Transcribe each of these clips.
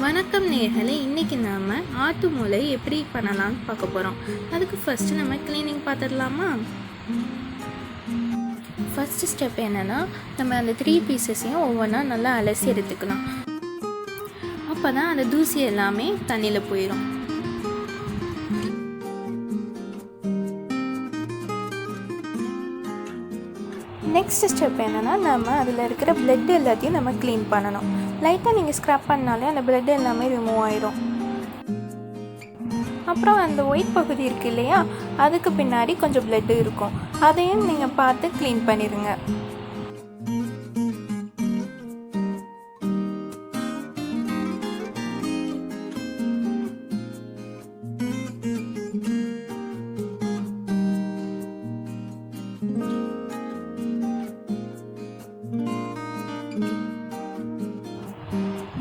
வணக்கம் நேயர்களே, இன்றைக்கி நாம் ஆட்டு மூளை எப்படி பண்ணலாம்னு பார்க்க போகிறோம். அதுக்கு ஃபஸ்ட்டு நம்ம க்ளீனிங் பார்த்துடலாமா? ஃபஸ்ட்டு ஸ்டெப் என்னென்னா, நம்ம அந்த 3 பீசஸையும் ஒவ்வொன்றா நல்லா அலசி எடுத்துக்கலாம். அப்போ தான் அந்த தூசி எல்லாமே தண்ணியில் போயிடும். நெக்ஸ்ட் ஸ்டெப் என்னென்னா, நம்ம அதில் இருக்கிற பிளட் எல்லாத்தையும் நம்ம க்ளீன் பண்ணணும். லைட்டாக நீங்கள் ஸ்க்ரப் பண்ணாலே அந்த பிளட் எல்லாமே ரிமூவ் ஆயிடும். அப்புறம் அந்த ஒயிட் பகுதி இருக்குது இல்லையா, அதுக்கு பின்னாடி கொஞ்சம் பிளட் இருக்கும், அதையும் நீங்கள் பார்த்து க்ளீன் பண்ணிடுங்க.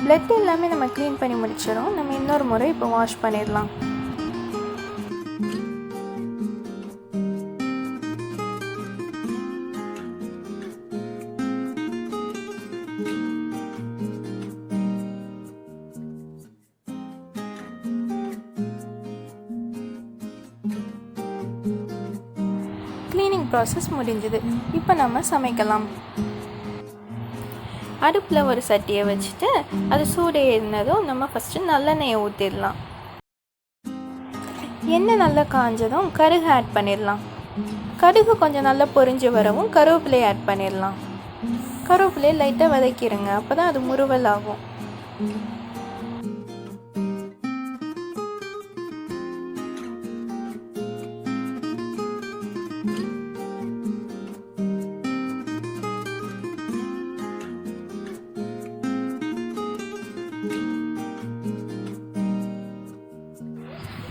பிளட் எல்லாமே நம்ம க்ளீன் பண்ணி முடிச்சிடும். நம்ம இன்னொரு முறை இப்போ வாஷ் பண்ணிடலாம். க்ளீனிங் ப்ராசஸ் முடிஞ்சது. இப்போ நம்ம சமைக்கலாம். அடுப்பில் ஒரு சட்டியை வச்சுட்டு அது சூடு ஏறினதும் நம்ம ஃபஸ்ட்டு நல்லெண்ணெயை ஊற்றிடலாம். எண்ணெய் நல்லா காஞ்சதும் கடுகு ஆட் பண்ணிடலாம். கடுகு கொஞ்சம் நல்லா பொரிஞ்சு வரவும் கருவேப்பிலையை ஆட் பண்ணிடலாம். கருவேப்பிலையை லைட்டாக வதக்கிடுங்க, அப்போ தான் அது முறுவல் ஆகும்.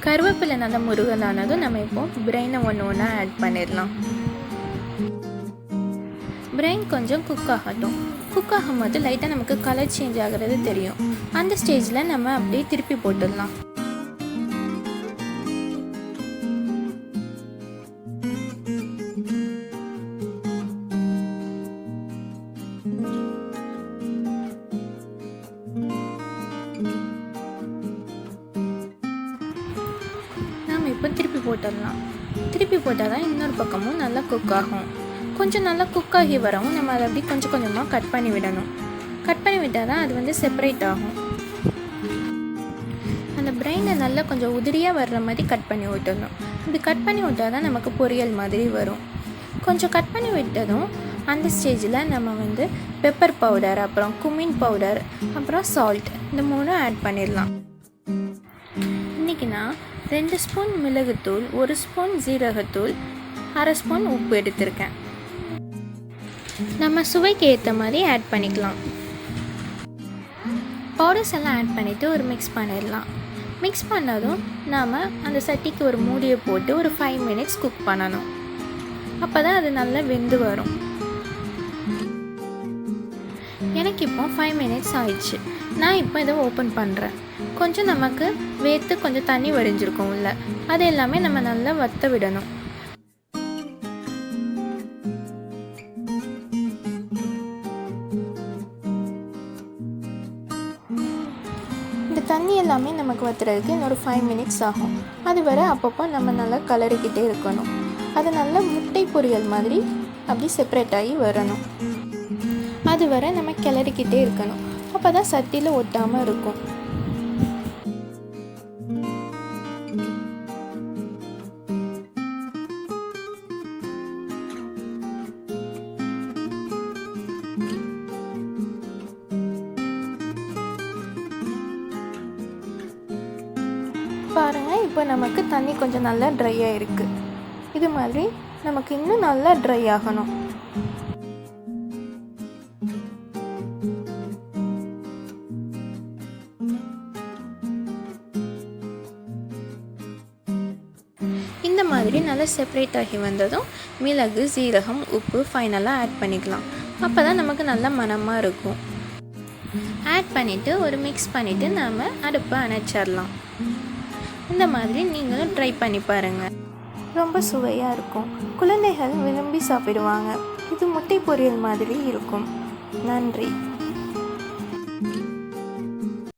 கருவேப்பிலை நல்லா முருகலானதும் நம்ம இப்போ பிரெயினை ஒன்று ஆட் பண்ணிடலாம். பிரெயின் கொஞ்சம் குக் ஆகட்டும். குக் ஆகும்போது லைட்டாக நமக்கு கலர் சேஞ்ச் ஆகிறது தெரியும். அந்த ஸ்டேஜில் நம்ம அப்படியே திருப்பி போட்டுடலாம். இப்போ திருப்பி போட்டுடலாம். திருப்பி போட்டால் தான் இன்னொரு பக்கமும் நல்லா குக் ஆகும். கொஞ்சம் நல்லா குக் ஆகி வரவும் நம்ம அதை அப்படி கொஞ்சம் கொஞ்சமாக கட் பண்ணி விடணும். கட் பண்ணி விட்டால் தான் அது செப்பரேட் ஆகும். அந்த பிரெயினை நல்லா கொஞ்சம் உதிரியாக வர்ற மாதிரி கட் பண்ணி விட்டுடணும். இப்படி கட் பண்ணி விட்டால் தான் நமக்கு பொரியல் மாதிரி வரும். கொஞ்சம் கட் பண்ணி விட்டதும் அந்த ஸ்டேஜில் நம்ம பெப்பர் பவுடர், அப்புறம் குமின் பவுடர், அப்புறம் சால்ட், இந்த 3 ஆட் பண்ணிடலாம். இன்றைக்கி நான் 2 ஸ்பூன் மிளகுத்தூள், 1 ஸ்பூன் ஜீரகத்தூள், 1/2 ஸ்பூன் உப்பு எடுத்திருக்கேன். நம்ம சுவைக்கு ஏற்ற மாதிரி ஆட் பண்ணிக்கலாம். பவுடர்ஸ் எல்லாம் ஆட் பண்ணிவிட்டு ஒரு மிக்ஸ் பண்ணிடலாம். மிக்ஸ் பண்ணதும் நாம் அந்த சட்டிக்கு ஒரு மூடியை போட்டு ஒரு 5 மினிட்ஸ் குக் பண்ணணும். அப்போ தான் அது நல்லா வெந்து வரும். எனக்கு இப்போ 5 மினிட்ஸ் ஆயிடுச்சு. நான் இப்போ இதை ஓப்பன் பண்ணுறேன். கொஞ்சம் நமக்கு வேர்த்து கொஞ்சம் தண்ணி வடிஞ்சிருக்கும் உள்ள, அது எல்லாமே நம்ம நல்லா வற்ற விடணும். இந்த தண்ணி எல்லாமே நமக்கு வற்றுறதுக்கு இன்னொரு 5 மினிட்ஸ் ஆகும். அது வரை அப்பப்போ நம்ம நல்லா கலரிக்கிட்டே இருக்கணும். அது நல்லா முட்டை பொரியல் மாதிரி அப்படி செப்பரேட் ஆகி வரணும். அது வரை நம்ம கிளறிக்கிட்டே இருக்கணும். அப்போ தான் சட்டியில் ஒட்டாமல் இருக்கும். பாருங்கள், இப்போ நமக்கு தண்ணி கொஞ்சம் நல்லா ட்ரை ஆகிருக்கு. இது மாதிரி நமக்கு இன்னும் நல்லா ட்ரை ஆகணும். இந்த மாதிரி நல்லா செப்பரேட் ஆகி வந்ததும் மிளகு, சீரகம், உப்பு ஃபைனலாக ஆட் பண்ணிக்கலாம். அப்போ தான் நமக்கு நல்லா மணமாக இருக்கும். ஆட் பண்ணிவிட்டு ஒரு மிக்ஸ் பண்ணிவிட்டு நாம் அடுப்பை அணைச்சிடலாம். இந்த மாதிரி நீங்களும் ட்ரை பண்ணி பாருங்கள். ரொம்ப சுவையாக இருக்கும். குழந்தைகள் விரும்பி சாப்பிடுவாங்க. இது முட்டை பொரியல் மாதிரி இருக்கும். நன்றி.